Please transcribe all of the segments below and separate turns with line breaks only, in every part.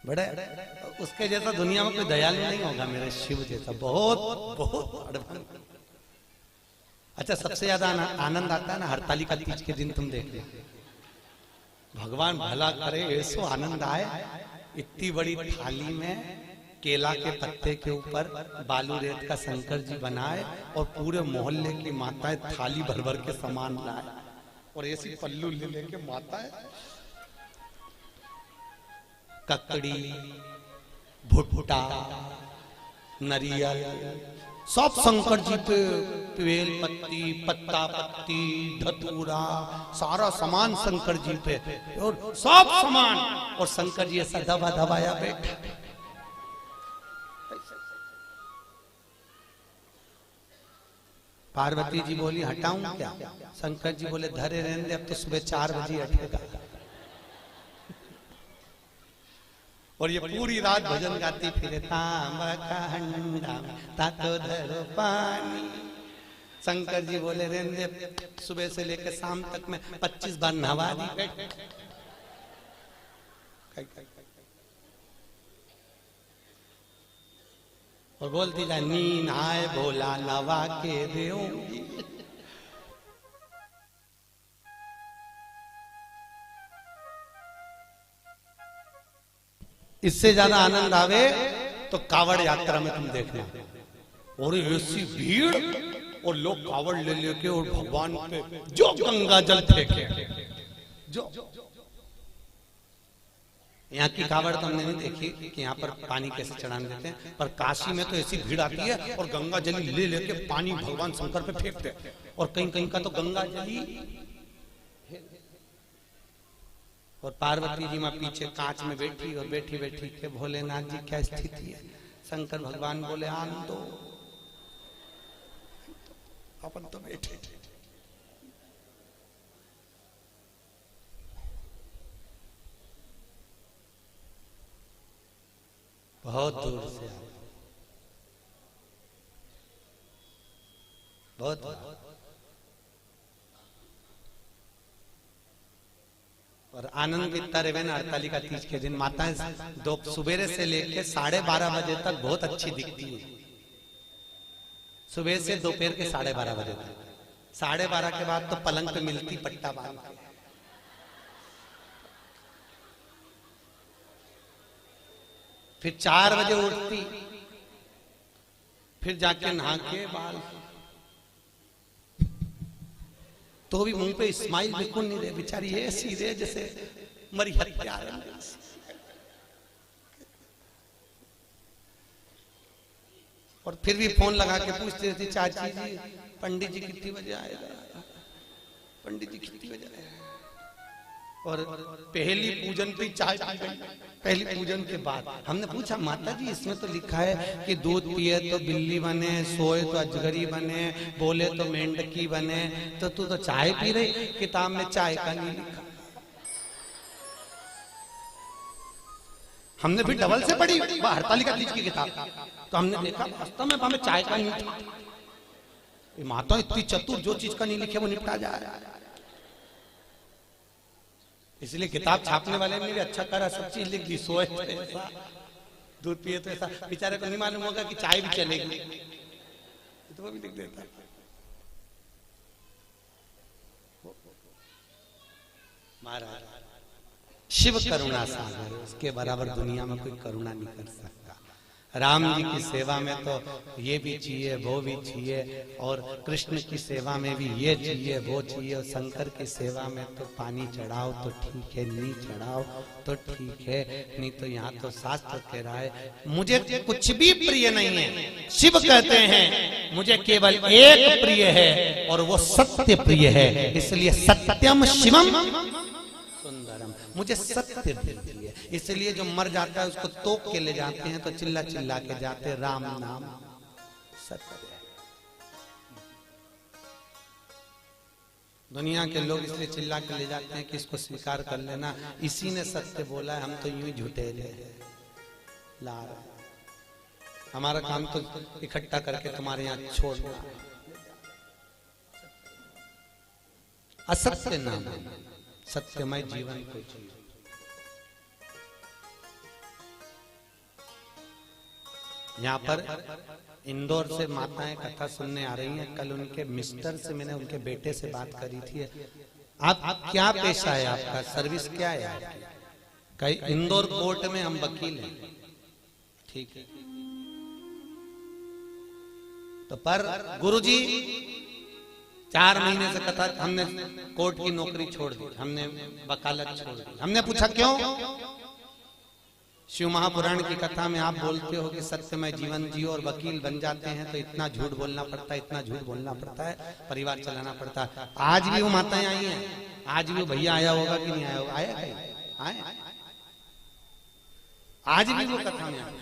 बड़े उसके जैसा दुनिया में कोई दयालु नहीं होगा मेरे शिव जैसा, बहुत बहुत एडवांस। अच्छा, सबसे ज्यादा आनंद आता है ना हरतालिका तीज के दिन, तुम देख लो, भगवान भला करे ऐसो आनंद आए। इतनी बड़ी थाली में केला के पत्ते के ऊपर बालू रेत का शंकर जी बनाए और पूरे मोहल्ले की माताएं थाली भर भर के सामान लाए और ऐसी पल्लू ले लेके माताएं ककड़ी, भुट्टा, नरियल सब शंकर जी पे, बेल पत्ती, पत्ता पत्ती, धतूरा, सारा सामान शंकर जी पे और सब सामान, और शंकर जी ऐसा दबा दबाया बैठा। पार्वती जी बोली हटाऊं क्या? शंकर जी बोले धरे रहने दे, अब तो सुबह 4 बजे हटेगा। और ये पूरी रात भजन गाती फिरे, तांबा का हंडा तातो धरो पानी। शंकर जी बोले रहने दे, सुबह से लेकर शाम तक में 25 बार नहवा दी। और बोलती जा, नींद आए भोला नवा के देऊंगी। इससे ज्यादा आनंद आवे तो कावड़ यात्रा में तुम देखना, और ऐसी भीड़ और लोग कावड़ ले लेके और भगवान पे जो गंगा जल फेंके। जो यहाँ की कावड़ तो हमने नहीं देखी कि यहाँ पर पानी कैसे चढ़ाने देते हैं, पर काशी में तो ऐसी भीड़ आती है और गंगा जली ले लेके पानी भगवान शंकर पे फेंकते, और कहीं कहीं का तो गंगा जली। और पार्वती जी माँ पीछे कांच में बैठी और बैठी बैठी के भोलेनाथ जी क्या स्थिति है। शंकर भगवान बोले आन दो, अपन तो बैठे। बहुत दूर से आए, बहुत। और आनंद इतना रहे ना हरतालिका तीज के दिन, माताएं दो सुबेरे से लेके 12:30 बजे तक बहुत अच्छी दिखती है। सुबह से दोपहर के 12:30 बजे तक, 12:30 के बाद तो पलंग पे मिलती पट्टा बांध के। फिर 4 बजे उठती, फिर जाके नहा के बाल, तो भी मुंह पे स्माइल बिल्कुल नहीं रहे, बेचारी ऐसी रहे जैसे मरी हत्या। और फिर भी फोन लगा के पूछती रहती, चाची जी पंडित जी कितनी बजे आएगा, पंडित जी कितनी बजे आएगा। और पहली पूजन पे चाय पी गई, पहली पूजन के बाद। हमने पूछा माता जी इसमें तो लिखा है कि दूध पिए तो बिल्ली बने, सोए तो अजगरी बने, बोले तो मेंढकी बने, तो तू तो चाय पी रही, किताब में चाय का नहीं लिखा। हमने भी डबल से पढ़ी हरतालिका तीज की किताब, तो हमने देखा वास्तव में हमें चाय का नहीं था। माता इतनी चतुर, जो चीज का नहीं लिखे वो निपटा जा रहा है। इसलिए किताब छापने वाले ने भी अच्छा करा, सब चीज लिख दी। सोए तो ऐसा, दूध पिए तो ऐसा, बेचारे को नहीं मालूम होगा कि चाय भी चलेगी, तो वो भी लिख देता। महाराज शिव करुणा सागर, उसके बराबर दुनिया में कोई करुणा नहीं कर सकता। राम जी की सेवा में तो ये भी चाहिए वो भी चाहिए, और कृष्ण की सेवा में भी ये चाहिए वो चाहिए, और शंकर की सेवा में तो पानी चढ़ाओ तो ठीक है, नहीं चढ़ाओ तो ठीक है, नहीं तो यहाँ तो शास्त्र कह रहा है मुझे कुछ भी प्रिय नहीं है। शिव कहते हैं मुझे केवल एक प्रिय है और वो सत्य प्रिय है, इसलिए सत्यम शिवम सुंदरम, मुझे सत्य प्रिय है। इसलिए जो मर जाता है उसको तोप के ले जाते हैं तो चिल्ला चिल्ला के जाते, राम नाम सत्य है। दुनिया के लोग इसलिए चिल्ला के ले जाते हैं कि इसको स्वीकार कर लेना, इसी ने सत्य बोला है, हम तो यूं ही झूठे ला रहे, हमारा काम तो इकट्ठा करके तुम्हारे यहाँ छोड़ना। असत्य नाम, सत्यमय जीवन को जियो। यहाँ पर इंदौर से माताएं कथा सुनने आ रही हैं। कल उनके मिस्टर से मैंने उनके बेटे से बात करी थी। आप क्या पेशा है, आपका सर्विस क्या है आपकी? कई इंदौर कोर्ट में हम वकील हैं। ठीक है, तो पर गुरुजी 4 महीने से कथा, हमने कोर्ट की नौकरी छोड़ दी, हमने वकालत छोड़ दी। हमने पूछा क्यों? शिव महापुराण की कथा में आप बोलते हो कि सत्यमय जीवन जियो और वकील बन जाते हैं, तो इतना झूठ बोलना पड़ता है, इतना झूठ बोलना पड़ता है, परिवार चलाना पड़ता है। आज भी वो माताएं आई हैं, आज भी वो भैया आया होगा कि नहीं आया होगा? आया कहीं? आए? आज भी वो कथा में आया।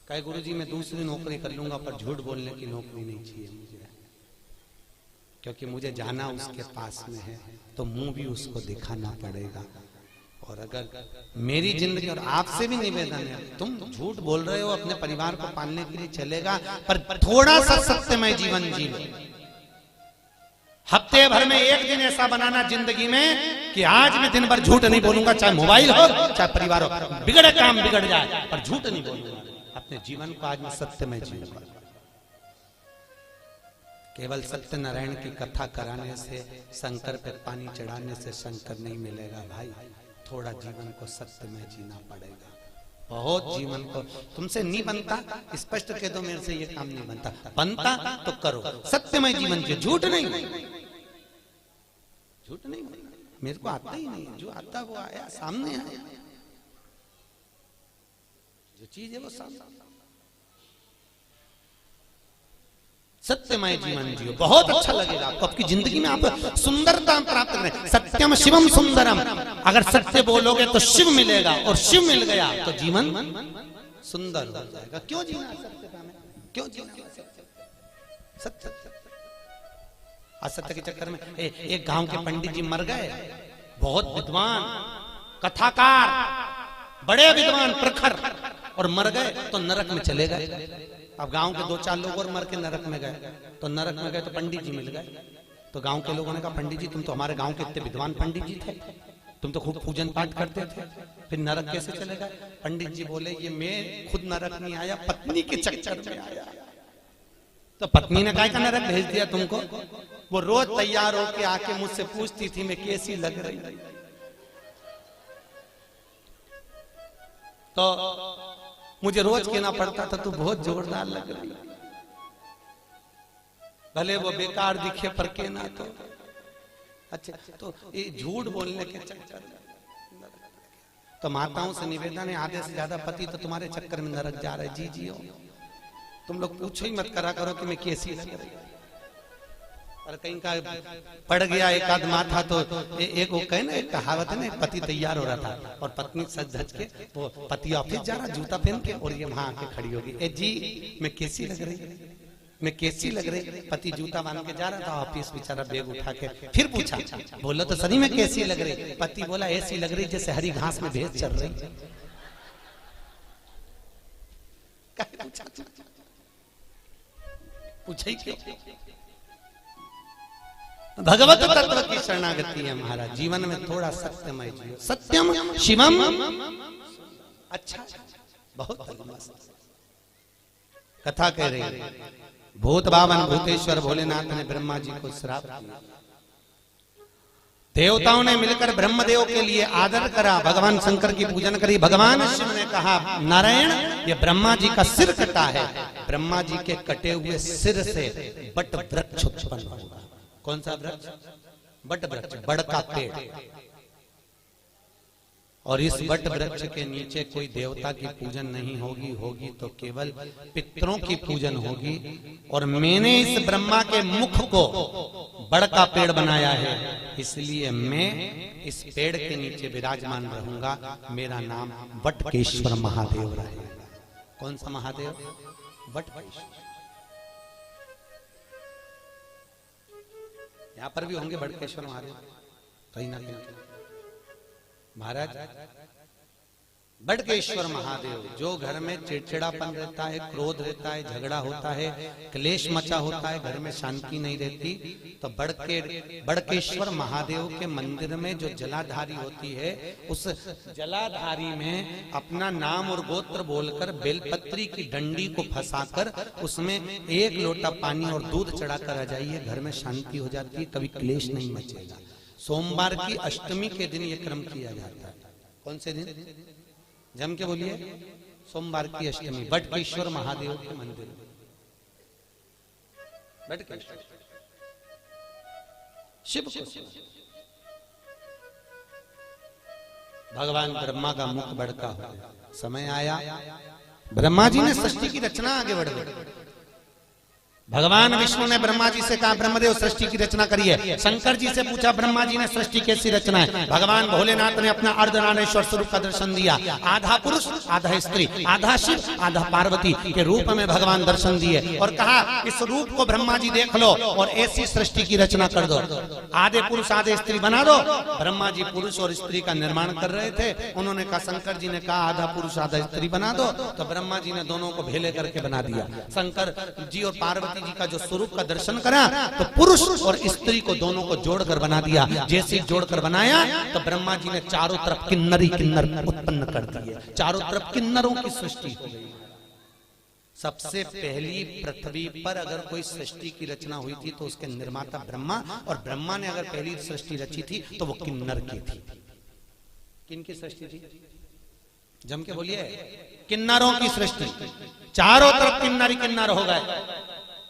कहे गुरुजी मैं दूसरी नौकरी कर लूंगा, पर झूठ बोलने की नौकरी नहीं चाहिए मुझे, क्योंकि मुझे जाना उसके पास में है, तो मुंह भी उसको दिखाना पड़ेगा। और अगर मेरी जिंदगी, और आपसे भी निवेदन है, तुम झूठ बोल रहे हो अपने परिवार को पालने के लिए चलेगा, पर थोड़ा सा सत्यमय जीवन जी लो। हफ्ते भर में एक दिन ऐसा बनाना जिंदगी में कि आज मैं दिन भर झूठ नहीं बोलूंगा, चाहे मोबाइल हो चाहे परिवार हो, बिगड़े काम बिगड़ जाए पर झूठ नहीं बोलूंगा। अपने जीवन को आज मैं सत्यमय जीऊंगा। केवल सत्यनारायण की कथा कराने से, शंकर पे पानी चढ़ाने से शंकर नहीं मिलेगा भाई। थोड़ा जीवन को सत्यमय जीना पड़ेगा। बहुत जीवन को तुमसे नहीं बनता, स्पष्ट कह दो मेरे से ये काम नहीं बनता, बनता तो करो सत्यमय जीवन जियो, झूठ नहीं, झूठ नहीं। मेरे को आता ही नहीं, जो आता वो आया, सामने आया, जो चीज है वो सामने। सत्यमय जीवन जियो, बहुत अच्छा लगेगा आपको। आपकी जिंदगी में आप सुंदरता प्राप्त करें। सत्यम शिवम सुंदरम, अगर सत्य बोलोगे तो शिव मिलेगा, और शिव मिल गया तो जीवन सुंदर हो जाएगा। क्यों जीना सत्यता में? क्यों जीना सत्य? असत्य के चक्कर में एक गांव के पंडित जी मर गए, बहुत विद्वान कथाकार, बड़े विद्वान प्रखर, और मर गए तो नरक में चले गए। अब गांव के 2-4 लोग और मर के नरक में गए, तो नरक में गए तो पंडित जी मिल गए। तो गांव के लोगों ने कहा पंडित जी तुम तो हमारे गांव के इतने विद्वान पंडित जी थे, तुम तो खूब पूजन पाठ करते थे, फिर नरक कैसे चले गए? पंडित जी बोले ये मैं खुद नरक नहीं आया, पत्नी के चक्कर में आया। तो पत्नी ने कहा नरक भेज दिया तुमको? वो रोज तैयार होके आके मुझसे पूछती थी मैं कैसी लग रही। तो मुझे रोज कहना पड़ता था तू बहुत जोरदार लग रही, भले वो बेकार दिखे पर कहना तो अच्छा। तो ये झूठ बोलने के चक्कर में तो माताओं से निवेदन है, आधे से ज्यादा पति तो तुम्हारे चक्कर में नरक जा रहे। जी जियो, तुम लोग पूछो ही मत करा करो कि मैं कैसी लग रही। और कहीं का पड़ गया एक आध माथा तो एक वो कहे ना, एक कहावत है ना, एक पति तैयार हो रहा था और पत्नी सज धज के, वो पति ऑफिस जा रहा जूता पहन के, और ये वहां आके खड़ी होगी, ए जी मैं कैसी लग रही, मैं कैसी लग रही। पति जूता बांध के जा रहा था ऑफिस, बेचारा बैग उठा के, फिर पूछा बोलो तो सही में कैसी लग रही? पति बोला ऐसी लग रही जैसे हरी घास में भैंस चल रही। पूछा ही क्यों? भगवत तत्व की शरणागति है महाराज। जीवन में थोड़ा सत्यमय जियो, सत्यम शिवम। अच्छा, बहुत मस्त कथा कह रही है। भूत बावन भूतेश्वर भोलेनाथ ने ब्रह्मा जी को श्राप दिया। देवताओं ने मिलकर ब्रह्मदेव के लिए आदर करा, भगवान शंकर की पूजन करी। भगवान शिव ने कहा नारायण ये ब्रह्मा जी का सिर कटा है, ब्रह्मा जी के कटे हुए सिर से बट वृक्ष उत्पन्न होगा। कौन सा वृक्ष? बट वृक्ष, बड़ का पेड़। और इस बट वृक्ष के नीचे कोई देवता की पूजन नहीं होगी, होगी तो केवल पितरों की पूजन होगी। और मैंने इस ब्रह्मा के मुख को बड़ का पेड़ बनाया है, इसलिए मैं इस पेड़ के नीचे विराजमान रहूंगा। मेरा नाम वटकेश्वर महादेव रहेगा। कौन सा महादेव? वटकेश्वर। यहां पर भी होंगे बटकेश्वर महादेव कहीं ना कहीं। महाराज बड़केश्वर महादेव, जो घर में चिड़चिड़ापन रहता है, क्रोध रहता है, झगड़ा होता है, क्लेश मचा होता है, घर में शांति नहीं रहती, तो बड़केश्वर महादेव के मंदिर में जो जलाधारी होती है, उस जलाधारी में अपना नाम और गोत्र बोलकर बेलपत्री की डंडी को फंसाकर उसमें 1 लोटा पानी और दूध चढ़ाकर आ जाइए, घर में शांति हो जाती है, कभी क्लेश नहीं मचेगा। सोमवार की अष्टमी के दिन यह क्रम किया जाता है। कौन से दिन? जम के बोलिए। सोमवार की अष्टमी, बड़केश्वर महादेव के मंदिर में। बड़केश्वर शिव को भगवान ब्रह्मा का मुख बड़का हो गया। समय आया, ब्रह्मा जी ने सृष्टि की रचना आगे बढ़ गई। भगवान विष्णु ने ब्रह्मा जी से कहा, ब्रह्मदेव सृष्टि की रचना करिए। शंकर जी से पूछा, ब्रह्मा जी ने सृष्टि कैसी रचना है? भगवान भोलेनाथ ने अपना अर्धनारेश्वर स्वरूप का दर्शन दिया। आधा पुरुष आधा स्त्री, आधा शिव आधा पार्वती के रूप में भगवान दर्शन दिए और कहा, इस रूप को ब्रह्मा जी देख लो और ऐसी सृष्टि की रचना कर दो। आधे पुरुष आधे स्त्री बना दो। ब्रह्मा जी पुरुष और स्त्री का निर्माण कर रहे थे। उन्होंने कहा, शंकर जी ने कहा आधा पुरुष आधा स्त्री बना दो, तो ब्रह्मा जी ने दोनों को भेले करके बना दिया। शंकर जी और पार्वती जी का जो स्वरूप का दर्शन करा तो पुरुष और स्त्री को दोनों को जोड़कर बना दिया। जैसे जोड़कर बनाया तो ब्रह्मा जी ने चारों तरफ किन्नरी किन्नर उत्पन्न कर दिए। चारों तरफ किन्नरों की सृष्टि हो गई। सबसे पहली पृथ्वी पर अगर कोई सृष्टि की रचना हुई थी तो उसके निर्माता ब्रह्मा, और ब्रह्मा ने अगर पहली सृष्टि रची थी तो वो किन्नर की थी। किनकी सृष्टि थी? जम के बोलिए। किन्नरों की सृष्टि। चारों तरफ किन्नर ही किन्नर हो गए।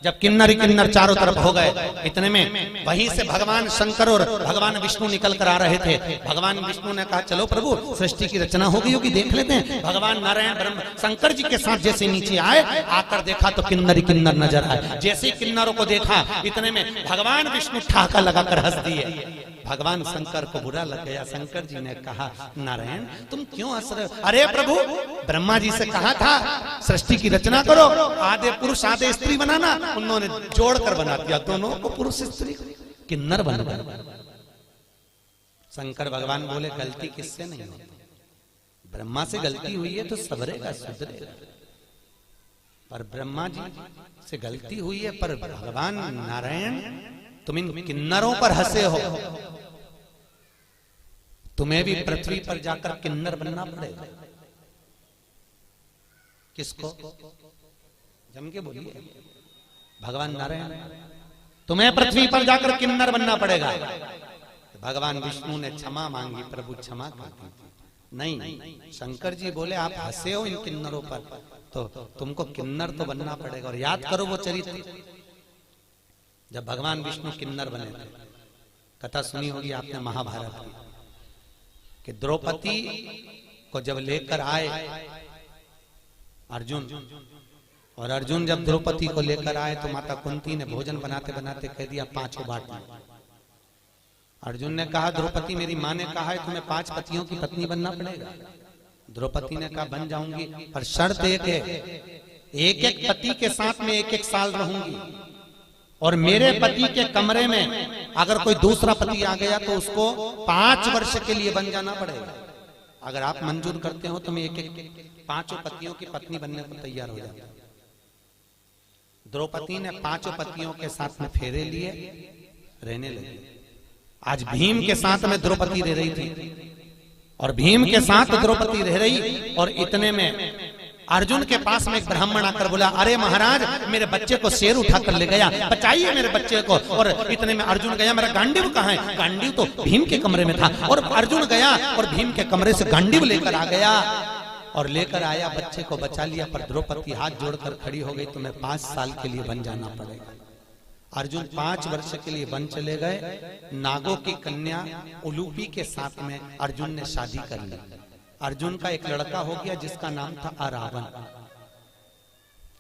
जब किन्नर किन्नर चारों तरफ हो गए, इतने में वहीं से भगवान शंकर और भगवान विष्णु निकल कर आ रहे थे। भगवान विष्णु ने कहा, चलो प्रभु सृष्टि की रचना हो गई होगी, देख लेते हैं। भगवान नारायण ब्रह्म शंकर जी के साथ जैसे नीचे आए, आकर देखा तो किन्नर किन्नर नजर आए। जैसे किन्नरों को देखा, इतने में भगवान विष्णु ठहाका लगाकर हंस दिए। भगवान शंकर को बुरा लग गया। शंकर जी ने कहा, नारायण तुम क्यों हंस रहे हो? अरे प्रभु, ब्रह्मा जी से कहा था सृष्टि की रचना करो, आधे पुरुष आधे स्त्री बनाना, उन्होंने जोड़कर बना दिया, दोनों को पुरुष स्त्री किन्नर बन गए। शंकर भगवान बोले, गलती किससे नहीं होती? ब्रह्मा से गलती हुई है तो सबरेगा सुधरेगा, पर ब्रह्मा जी से गलती हुई है, पर भगवान नारायण तुम इन किन्नरों पर हंसे हो, तुम्हें भी पृथ्वी पर जाकर किन्नर बनना पड़ेगा। किसको? जम के बोलिए। भगवान नारायण, तुम्हें पृथ्वी पर जाकर किन्नर बनना पड़ेगा। भगवान विष्णु ने क्षमा मांगी, प्रभु क्षमा कर दी। नहीं, शंकर जी बोले आप हंसे हो इन किन्नरों पर, तो तुमको किन्नर तो बनना पड़ेगा। और याद करो वो चरित्र, जब भगवान विष्णु किन्नर बने थे। कथा सुनी होगी आपने महाभारत की, कि द्रौपदी को जब लेकर आए अर्जुन, और अर्जुन जब द्रौपदी को लेकर आए तो माता कुंती ने भोजन बनाते बनाते कह दिया 5 बांट लो। अर्जुन ने कहा, द्रौपदी मेरी माँ ने कहा है तुम्हें 5 पतियों की पत्नी बनना पड़ेगा। द्रौपदी ने कहा, बन जाऊंगी, पर शर्त एक है, एक एक पति के साथ में 1-1 साल रहूंगी, और मेरे पति के कमरे में अगर कोई दूसरा पति आ गया तो उसको 5 वर्ष के लिए बन जाना पड़ेगा। अगर आप मंजूर करते हो तो मैं 5 पतियों की पत्नी बनने को तैयार हो जाता। द्रौपदी ने 5 पतियों के साथ में फेरे लिए, रहने लगी। आज भीम के साथ में द्रौपदी रह रही थी, और भीम के साथ द्रौपदी रह रही, और इतने में अर्जुन के पास में एक ब्राह्मण आकर बोला, अरे महाराज मेरे बच्चे को शेर उठा कर ले गया, बचाइए मेरे बच्चे को। और इतने में अर्जुन गया, मेरा गांडीव कहाँ है? गांडीव तो भीम के कमरे में था। और अर्जुन गया और भीम के कमरे से गांडीव लेकर आ गया, और लेकर आया, बच्चे को बचा लिया। पर द्रौपदी हाथ जोड़कर खड़ी हो गई, तुम्हें 5 साल के लिए बन जाना पड़ेगा। अर्जुन 5 वर्ष के लिए बन चले गए। नागों की कन्या उलूपी के साथ में अर्जुन ने शादी कर ली। अर्जुन का एक लड़का हो गया जिसका नाम था अरावण।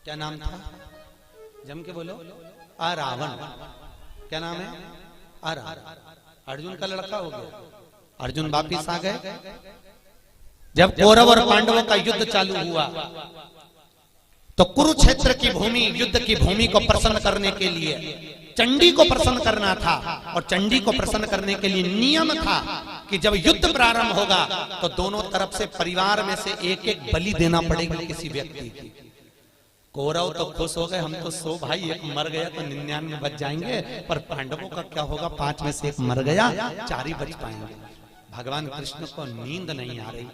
क्या नाम था? जम के बोलो। अरावण। क्या नाम है? अरावण। अर्जुन का लड़का हो गया। अर्जुन वापिस आ गए। जब कौरव और पांडवों का युद्ध चालू हुआ तो कुरुक्षेत्र की भूमि, युद्ध की भूमि को प्रसन्न करने के लिए चंडी को प्रसन्न करना था, और चंडी को प्रसन्न करने के लिए नियम था कि जब युद्ध प्रारंभ होगा तो दोनों तरफ से परिवार में से एक एक बलि देना पड़ेगा किसी व्यक्ति की। कौरव तो खुश हो गए, हम तो 100 भाई, एक मर गया तो 99 बच जाएंगे, पर पांडवों का क्या होगा, 5 में से एक मर गया, 4 ही बच पाएंगे। भगवान कृष्ण को नींद नहीं आ रही,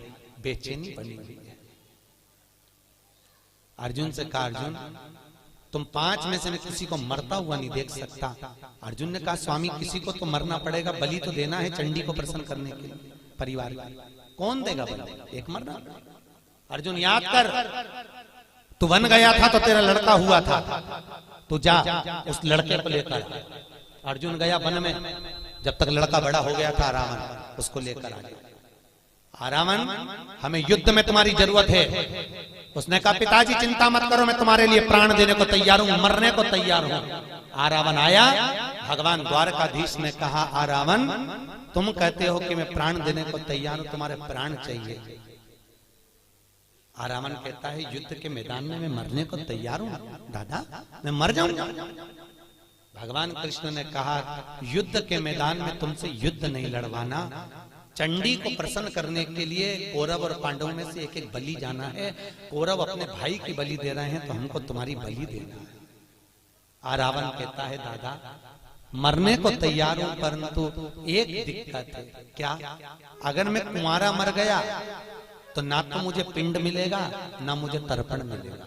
बेचैनी बनी हुई है। अर्जुन से कहा, अर्जुन तुम 5 में से मैं किसी को मरता हुआ नहीं देख सकता। अर्जुन ने कहा, स्वामी किसी को तो मरना पड़ेगा, बलि तो देना है चंडी को प्रसन्न करने के लिए परिवार का। कौन देगा बलि? एक मरना। अर्जुन याद कर, तू वन गया था तो तेरा लड़का हुआ था, तू जा उस लड़के को लेकर। अर्जुन गया वन में, जब तक लड़का बड़ा हो गया था रावण, उसको लेकर आ गया। रावण, हमें युद्ध में तुम्हारी जरूरत है। उसने कहा, पिताजी चिंता मत करो, मैं तुम्हारे लिए प्राण देने को तैयार हूं, मरने को तैयार हूं। रावण आया, भगवान द्वारकाधीश ने कहा, रावण तुम कहते हो कि मैं प्राण देने को तैयार हूं, तुम्हारे प्राण चाहिए। रावण कहता है, युद्ध के मैदान में मैं मरने को तैयार हूं दादा, मैं मर जाऊंगा। भगवान कृष्ण ने कहा, युद्ध के मैदान में तुमसे युद्ध नहीं लड़वाना, चंडी को प्रसन्न करने के लिए कौरव और पांडवों में से एक एक बलि जाना है। कौरव अपने भाई की बलि दे रहे हैं तो हमको तुम्हारी बलि देना है। रावण कहता है, दादा मरने को तैयार हूं, परंतु एक दिक्कत है। क्या? अगर मैं कुंवारा मर गया तो ना तो मुझे पिंड मिलेगा ना मुझे तर्पण मिलेगा।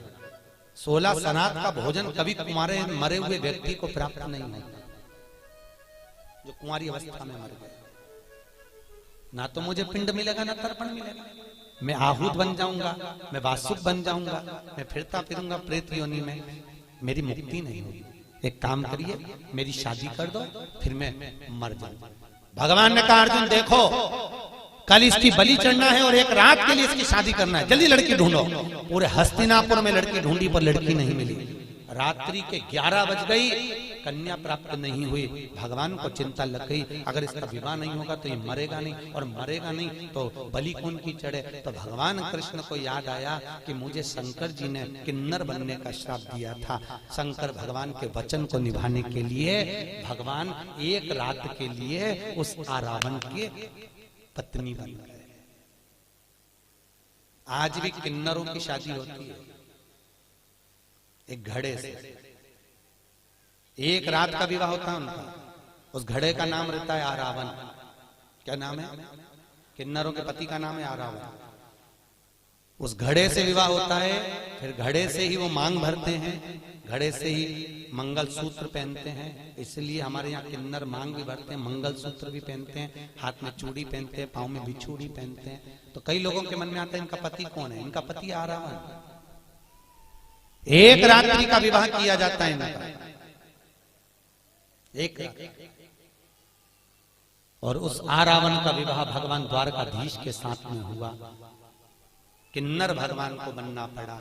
16 सनात का भोजन कभी कुंवारे मरे हुए व्यक्ति को प्राप्त नहीं होता, जो कुंवारी अवस्था में मर गया। ना तो मुझे पिंड मिलेगा ना तर्पण मिलेगा। मैं आहूत बन जाऊंगा, मैं वासुक बन जाऊंगा, मैं फिरता फिरूंगा प्रेत योनि में, मेरी मुक्ति नहीं होगी। एक काम करिए, मेरी शादी कर दो, फिर मैं मर जाऊंगा। भगवान ने कहा, अर्जुन देखो, कल इसकी बलि चढ़ना है और एक रात के लिए इसकी शादी करना है, जल्दी लड़की ढूंढो। पूरे हस्तिनापुर में लड़की ढूंढी पर लड़की नहीं मिली। रात्रि के 11 बज गई, कन्या प्राप्त नहीं हुई। भगवान को चिंता लग गई, अगर इसका विवाह नहीं होगा तो ये मरेगा नहीं, और मरेगा नहीं तो बलि कौन की चढ़े। तो भगवान कृष्ण को याद आया कि मुझे शंकर जी ने किन्नर बनने का श्राप दिया था। शंकर भगवान के वचन को निभाने के लिए भगवान एक रात के लिए उस रावण के पत्नी बन गए। आज भी किन्नरों की शादी होती है एक घड़े से, एक रात का विवाह होता है उनका। उस घड़े का नाम रहता है आरावन। क्या नाम है? किन्नरों के पति का नाम है आरावन। उस घड़े से विवाह होता है, फिर घड़े से ही वो मांग भरते हैं, घड़े से ही मंगल सूत्र पहनते हैं। इसलिए हमारे यहाँ किन्नर मांग भी भरते हैं, मंगल सूत्र भी पहनते हैं, हाथ में चूड़ी पहनते हैं, पाँव में बिछूड़ी पहनते हैं। तो कई लोगों के मन में आता है इनका पति कौन है? इनका पति आरावन। एक रात्रि का विवाह किया जाता है इनका, एक रात्रि। और उस आरावन का विवाह भगवान द्वारकाधीश के साथ में हुआ। किन्नर भगवान को बनना पड़ा,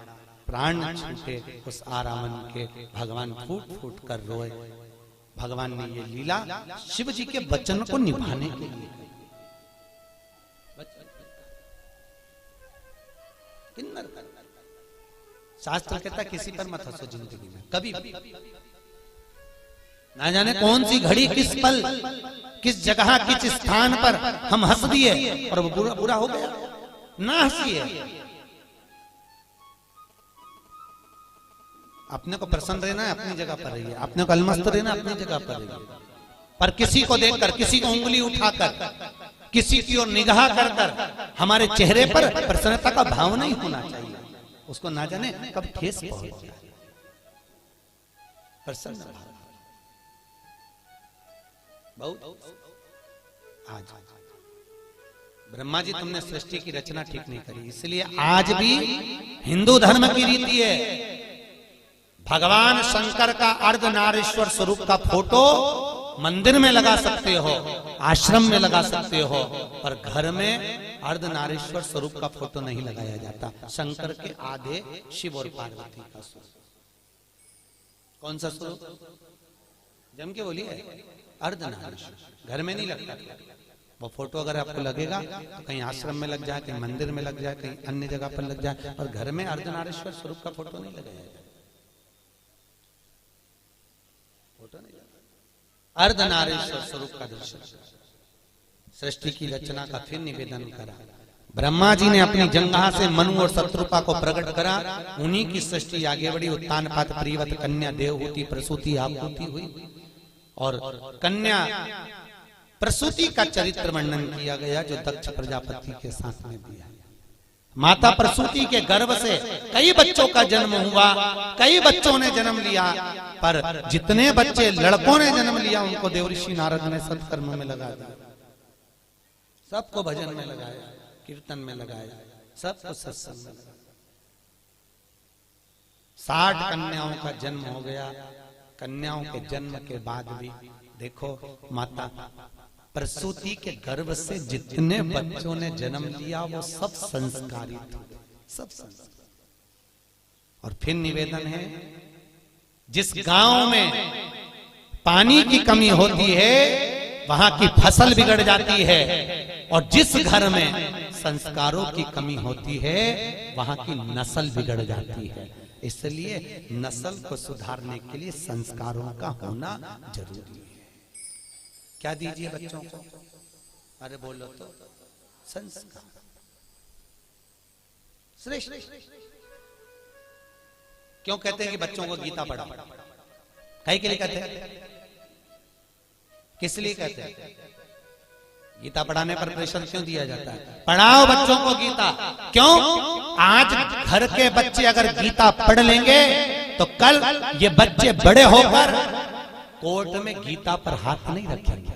प्राण छूटे उस आरावन के। भगवान फूट फूट कर रोए। भगवान ने ये लीला शिव जी के वचन को निभाने के लिए। किन्नर शास्त्र कहता किसी पर मत हंसो जिंदगी में कभी भी। ना जाने कौन सी घड़ी, किस पल, किस जगह, किस स्थान पर हम हंस दिए और वो बुरा बुरा हो गया। ना हंसिए। अपने को प्रसन्न रहना है, अपनी जगह पर रहिए। अपने को अलमस्त रहना, अपनी जगह पर रहिए। पर किसी को देखकर, किसी को उंगली उठाकर, किसी की ओर निगाह कर कर हमारे चेहरे पर प्रसन्नता का भाव नहीं होना चाहिए। उसको ना जाने कब ठेस पहुंच जाए। प्रसन्न भाव बहुत। आज ब्रह्मा जी तुमने सृष्टि की रचना ठीक नहीं करी, इसलिए आज भी हिंदू धर्म की रीति है भगवान शंकर का अर्धनारीश्वर स्वरूप का फोटो मंदिर में लगा सकते हो, आश्रम में लगा सकते हो, पर घर में अर्धनारीश्वर स्वरूप का फोटो नहीं लगाया जाता। शंकर के आधे शिव और पार्वती का स्वरूप। कौन सा स्वरूप? जम के बोलिए, अर्धनारीश्वर। घर में नहीं लगता वो फोटो। अगर आपको लगेगा तो कहीं आश्रम में लग जाए, कहीं मंदिर में लग जाए, कहीं अन्य जगह पर लग जाए, और घर में अर्धनारीश्वर स्वरूप का फोटो नहीं लगाया जाए। अर्धनारीश्वर स्वरूप का दर्शन सृष्टि की रचना का फिर निवेदन करा। ब्रह्मा जी ने अपनी जंघा से मनु और शत्रुपा को प्रकट करा, उन्हीं की सृष्टि आगे बढ़ी। उत्तानपाद प्रियवत कन्या देवहूति प्रसूति आपूति हुई, और कन्या प्रसूति का चरित्र वर्णन किया गया जो दक्ष प्रजापति के साथ में दिया। माता प्रसूति के गर्भ से कई बच्चों का जन्म हुआ, कई बच्चों ने जन्म लिया, पर जितने बच्चे लड़कों ने जन्म लिया उनको देवऋषि नारद ने सत्कर्म में लगा दिया, सबको भजन में लगाया, कीर्तन में लगाया, सबको सत्संग में लगाया। 60 कन्याओं का जन्म हो गया। कन्याओं के जन्म के बाद भी देखो, माता प्रसूति के गर्भ से जितने बच्चों ने जन्म लिया वो सब संस्कारित हुए, सब संस्कार। और फिर निवेदन है, जिस गांव में पानी की कमी होती है वहां की फसल बिगड़ जाती है, और जिस घर में संस्कारों की कमी होती है वहां की नस्ल बिगड़ जाती है। इसलिए नस्ल को सुधारने के लिए संस्कारों का होना जरूरी है। क्या दीजिए बच्चों को? अरे बोलो तो, संस्कार श्रेष्ठ। क्यों कहते हैं कि बच्चों को गीता पढ़ाओ? कई के लिए कहते हैं? किस लिए कहते हैं? गीता पढ़ाने पर प्रेशर क्यों दिया जाता है? पढ़ाओ बच्चों को गीता। क्यों? आज घर के बच्चे अगर गीता पढ़ लेंगे तो कल ये बच्चे बड़े होकर कोर्ट में गीता पर हाथ नहीं रखेंगे।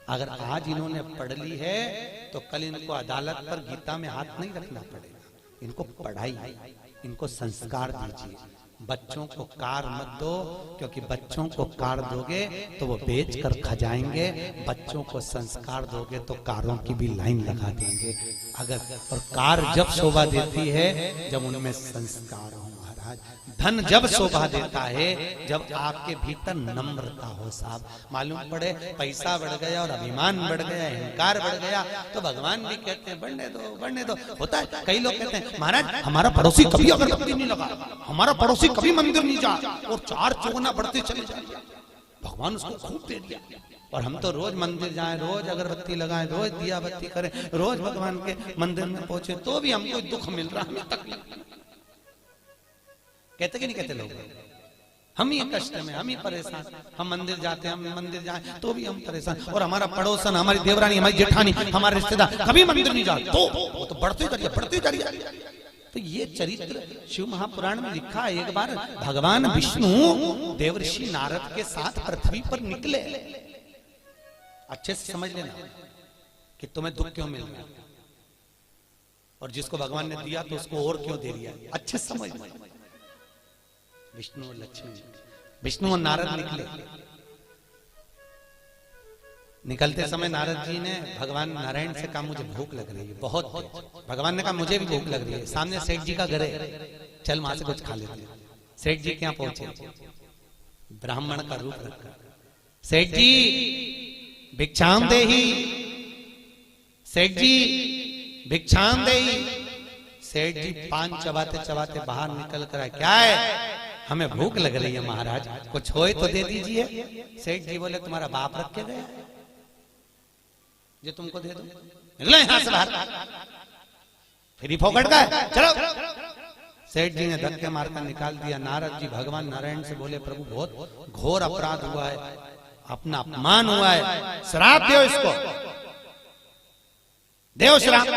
अगर आज इन्होंने पढ़ ली है तो कल इनको अदालत पर गीता में हाथ नहीं रखना पड़ेगा। इनको पढ़ाई, इनको संस्कार दीजिए। बच्चों को कार मत दो, क्योंकि बच्चों को कार दोगे तो वो बेच कर खा जाएंगे। बच्चों को संस्कार दोगे तो कारों की भी लाइन लगा देंगे। अगर और कार जब शोभा देती है जब उनमें संस्कार हो महाराज। धन जब शोभा देता है जब आपके भीतर नम्रता हो साहब। मालूम पड़े पैसा बढ़ गया और अभिमान बढ़ गया, अहंकार बढ़ गया तो भगवान भी कहते हैं बढ़ने दो, बढ़ने दो। होता है, कई लोग कहते हैं महाराज हमारा पड़ोसी कभी अगरबत्ती नहीं लगा, हमारा पड़ोसी कभी मंदिर नहीं जा, और 4 चौगुना बढ़ते चले जाए। भगवान उसको खूब दे दिया, और हम तो रोज मंदिर जाएं, रोज अगरबत्ती लगाएं, रोज दिया बत्ती करें, रोज भगवान के मंदिर में पहुंचे, तो भी हमको दुख मिल रहा, हमें तकलीफ। कहते कि नहीं कहते लोग? हम ही कष्ट में, हम ही परेशान। हम मंदिर जाते हैं, हम मंदिर जाएं तो भी हम परेशान, और हमारा पड़ोसन, हमारी देवरानी, हमारी जेठानी, हमारे रिश्तेदार कभी मंदिर नहीं जाते, तो वो तो बढ़ते करिए, बढ़ते करिए। तो ये चरित्र शिव महापुराण में लिखा है। एक बार भगवान विष्णु देवर्षि नारद के साथ पृथ्वी पर निकले। अच्छे से समझ लेना कि तुम्हें दुख क्यों मिल रहा है, और जिसको भगवान ने दिया तो उसको और क्यों दे दिया। अच्छे से समझ। विष्णु और लक्ष्मी, विष्णु और नारद निकले। निकलते समय नारद जी ने भगवान नारायण से कहा मुझे भूख लग रही है बहुत। भगवान ने कहा मुझे भी भूख लग रही है। सामने सेठ जी का घर है, चल वहां से कुछ खा लेते हैं। सेठ जी क्या पहुंचे, ब्राह्मण का रूप रखा। सेठ जी भिक्षाम देही, सेठ जी भिक्षाम देही। सेठ जी पान चबाते चबाते बाहर निकल कर आए। क्या है? हमें भूख लग रही है महाराज, कुछ होए तो दे दीजिए। सेठ जी बोले तुम्हारा बाप रख के गया जो तुमको दे दो, निकलो यहां से बाहर, फिर ही फोकट का है, चलो। सेठ जी ने धक्के मारकर निकाल दिया। नारद जी भगवान नारायण से बोले प्रभु बहुत घोर अपराध हुआ है, अपना अपमान हुआ है, श्राप दो इसको, देव श्राप।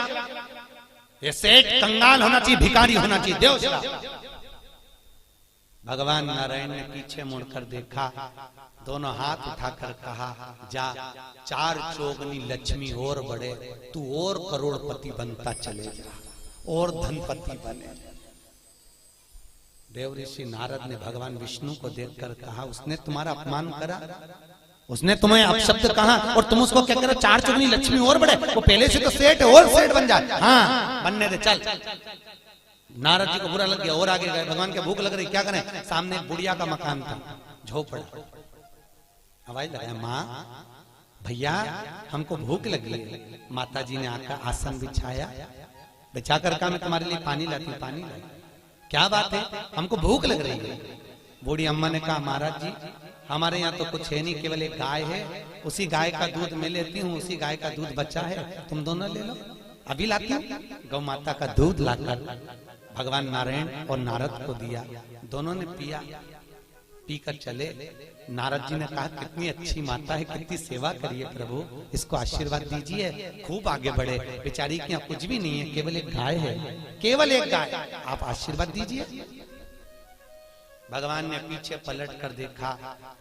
ये सेठ कंगाल होना चाहिए, भिखारी होना चाहिए, देव श्राप। भगवान नारायण ने पीछे मुड़कर देखा, दोनों हाथ उठाकर कहा जा 4 चौगनी लक्ष्मी और बढ़े, तू और करोड़पति बनता चले जा, और धनपति बने। देवऋषि नारद ने भगवान विष्णु को देखकर कहा उसने तुम्हारा अपमान करा, उसने तुम्हें अपशब्द कहा और तुम उसको क्या करो 4 चौगनी लक्ष्मी और बढ़े। वो पहले से तो सेठ है, और सेठ बन जाए। हाँ बनने दे, चल। नारद जी को बुरा लग गया और आगे गए। भगवान के भूख लग रही, क्या करें? सामने एक बुढ़िया का मकान था, झोपड़ा। आवाज लगाया माँ भैया हमको भूख लगी है। माता जी ने आकर आसन बिछाया, बिछाकर कहा मैं तुम्हारे लिए पानी लाती हूँ। पानी लाई। क्या बात है? हमको भूख लग रही है। बूढ़ी अम्मा ने कहा महाराज जी हमारे यहाँ तो कुछ है नहीं, केवल एक गाय है, उसी गाय का दूध मैं लेती हूँ, उसी गाय का दूध बचा है, तुम दोनों ले लो। अभी लाती हूँ। गौ माता का दूध लाकर भगवान नारायण और नारद को दिया, दोनों ने पिया। पीकर चले। नारद जी ने कहा कितनी अच्छी माता है, कितनी सेवा करिए प्रभु, इसको आशीर्वाद दीजिए, खूब आगे बढ़े। बेचारी के यहाँ कुछ भी नहीं है, केवल एक गाय है, केवल एक गाय, आप आशीर्वाद दीजिए। भगवान ने पीछे पलट कर देखा,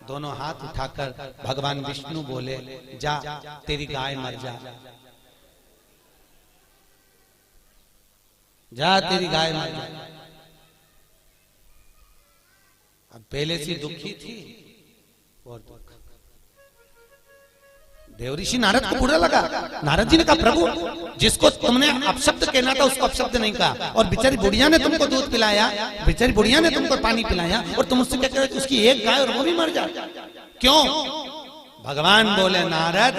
दोनों हाथ उठाकर भगवान विष्णु बोले, जा तेरी गाय मर जा, जा तेरी गाय मर जा। अब पहले से दुखी थी और दुख। देवऋषि नारद को बुरा लगा। नारद जी ने कहा प्रभु जिसको तुमने अपशब्द कहना था उसको अपशब्द नहीं कहा, और बेचारी बुढ़िया ने तुमको दूध पिलाया, बेचारी बुढ़िया ने तुमको पानी पिलाया, और तुम उससे क्या कह रहे हो उसकी एक गाय और वो भी मर जाए, क्यों? भगवान बोले नारद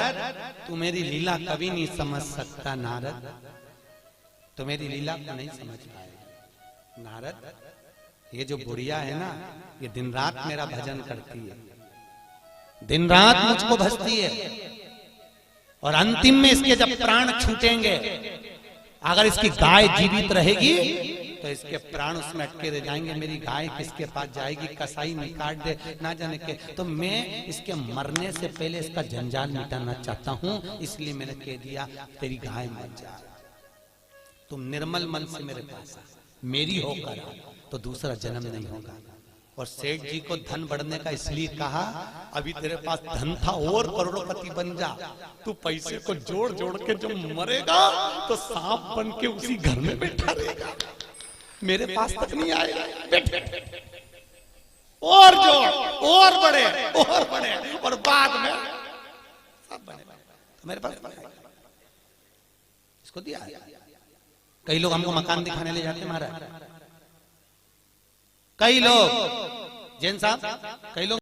तू मेरी लीला कभी नहीं समझ सकता, नारद तो मेरी लीला को नहीं समझ पाएगा। नारद ये जो बुढ़िया है ना, ये दिन रात मेरा भजन करती है, दिन रात मुझको भजती है, और अंतिम में इसके जब प्राण छूटेंगे, अगर इसकी गाय जीवित रहेगी तो इसके प्राण उसमें अटके रह जाएंगे। मेरी गाय किसके पास जाएगी, कसाई नहीं काट दे ना जाने के, तो मैं इसके मरने से पहले इसका जंजाल मिटाना चाहता हूं, इसलिए मैंने कह दिया तेरी गाय मर जा, तुम निर्मल मन से मेरे पास मेरी होकर तो दूसरा जन्म नहीं होगा। और सेठ जी को धन बढ़ने का इसलिए कहा, अभी तेरे पास धन था और करोड़पति बन जा, तू पैसे को जोड़ जोड़ के जब मरेगा तो सांप बन के उसी घर में बैठा रहेगा, मेरे पास तक नहीं आएगा। बैठे और जोड़ और बड़े और बाद में सब बने तो मेरे पास इसको दिया। कई लोग हमको मकान दिखाने ले जाते महाराज, कई लोग जैन साहब, कई लोग